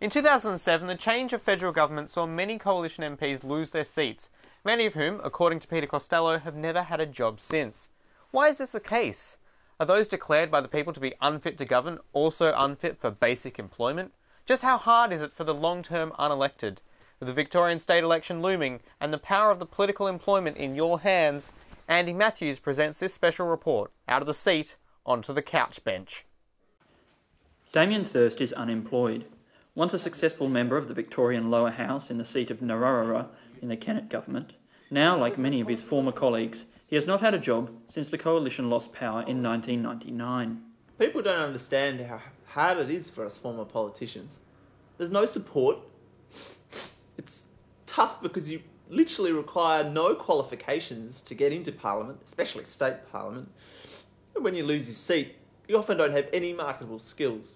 In 2007, the change of federal government saw many coalition MPs lose their seats, many of whom, according to Peter Costello, have never had a job since. Why is this the case? Are those declared by the people to be unfit to govern also unfit for basic employment? Just how hard is it for the long-term unelected? With the Victorian State Election looming and the power of the political employment in your hands, Andy Matthews presents this special report, Out of the Seat, Onto the Couch Bench. Damien Thirst is unemployed. Once a successful member of the Victorian lower house in the seat of Narrara in the Kennett government, now, like many of his former colleagues, he has not had a job since the coalition lost power in 1999. People don't understand how hard it is for us former politicians. There's no support. It's tough because you literally require no qualifications to get into Parliament, especially state Parliament. And when you lose your seat, you often don't have any marketable skills.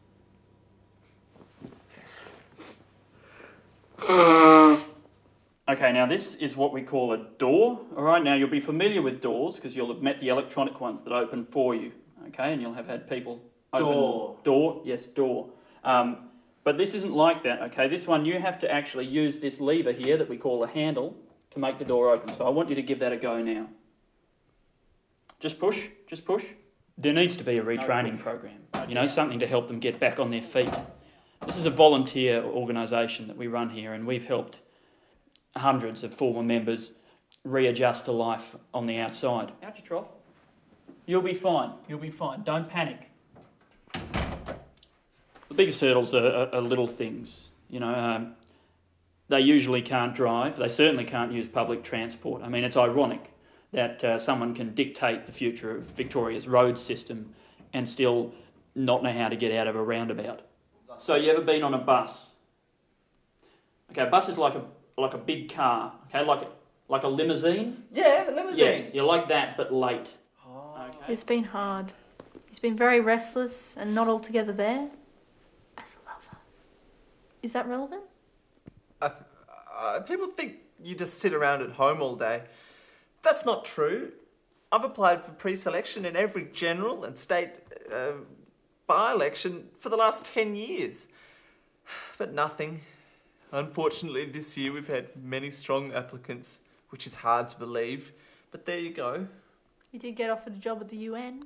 Okay, now this is what we call a door. All right, now you'll be familiar with doors because you'll have met the electronic ones that open for you. Okay, and you'll have had people open... Door, yes, door. But this isn't like that, okay? This one, you have to actually use this lever here that we call a handle to make the door open. So I want you to give that a go now. Just push, just push. There needs to be a retraining program, you know, something to help them get back on their feet. This is a volunteer organisation that we run here, and we've helped hundreds of former members readjust to life on the outside. Out you trot. You'll be fine, you'll be fine. Don't panic. The biggest hurdles are little things, you know. They usually can't drive. They certainly can't use public transport. I mean, it's ironic that someone can dictate the future of Victoria's road system and still not know how to get out of a roundabout. So you ever been on a bus? Okay, a bus is like a big car, okay, like a limousine. Yeah, a limousine. Yeah, you're like that, but late. Oh. Okay. It's been hard. He's been very restless and not altogether there. As a lover. Is that relevant? People think you just sit around at home all day. That's not true. I've applied for pre-selection in every general and state by-election for the last 10 years. But nothing. Unfortunately, this year we've had many strong applicants, which is hard to believe. But there you go. You did get offered a job at the UN?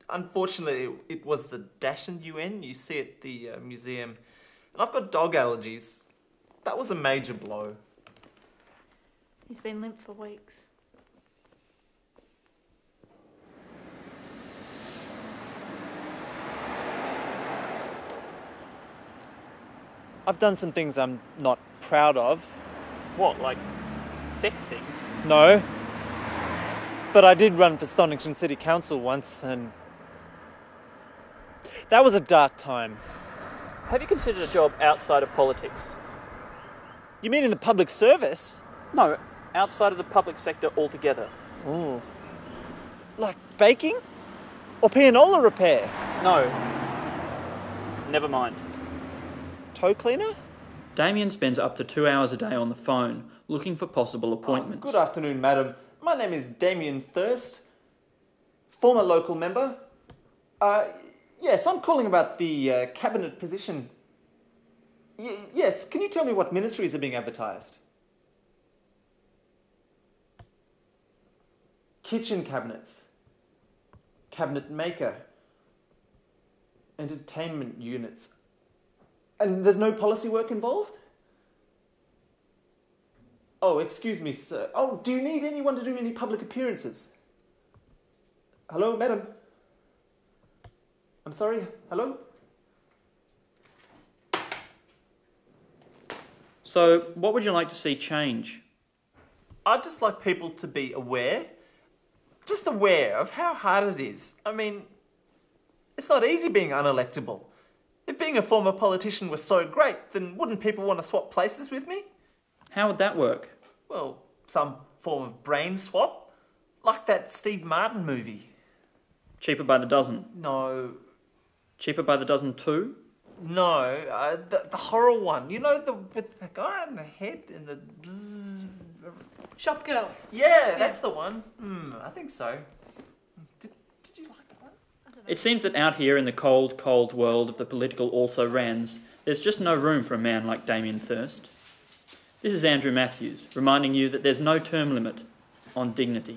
Unfortunately, it was the Dashin UN you see at the museum. And I've got dog allergies. That was a major blow. He's been limp for weeks. I've done some things I'm not proud of. What, like sex things? No. But I did run for Stonington City Council once, and that was a dark time. Have you considered a job outside of politics? You mean in the public service? No, outside of the public sector altogether. Ooh. Like baking? Or pianola repair? No. Never mind. Toe cleaner? Damien spends up to 2 hours a day on the phone looking for possible appointments. Good afternoon, madam. My name is Damien Thirst, former local member. Yes, I'm calling about the cabinet position. Yes, can you tell me what ministries are being advertised? Kitchen cabinets, cabinet maker, entertainment units. And there's no policy work involved? Oh, excuse me, sir. Oh, do you need anyone to do any public appearances? Hello, madam? I'm sorry, hello? So, what would you like to see change? I'd just like people to be aware, just aware of how hard it is. I mean, it's not easy being unelectable. If being a former politician was so great, then wouldn't people want to swap places with me? How would that work? Well, some form of brain swap, like that Steve Martin movie. Cheaper by the dozen? No. Cheaper by the dozen too? No, the horror one. You know, with the guy on the head and the bzzz. Shop Girl. Yeah, that's the one. I think so. Did you like that one? It seems that out here in the cold, cold world of the political also-rans, there's just no room for a man like Damien Thirst. This is Andrew Matthews, reminding you that there's no term limit on dignity.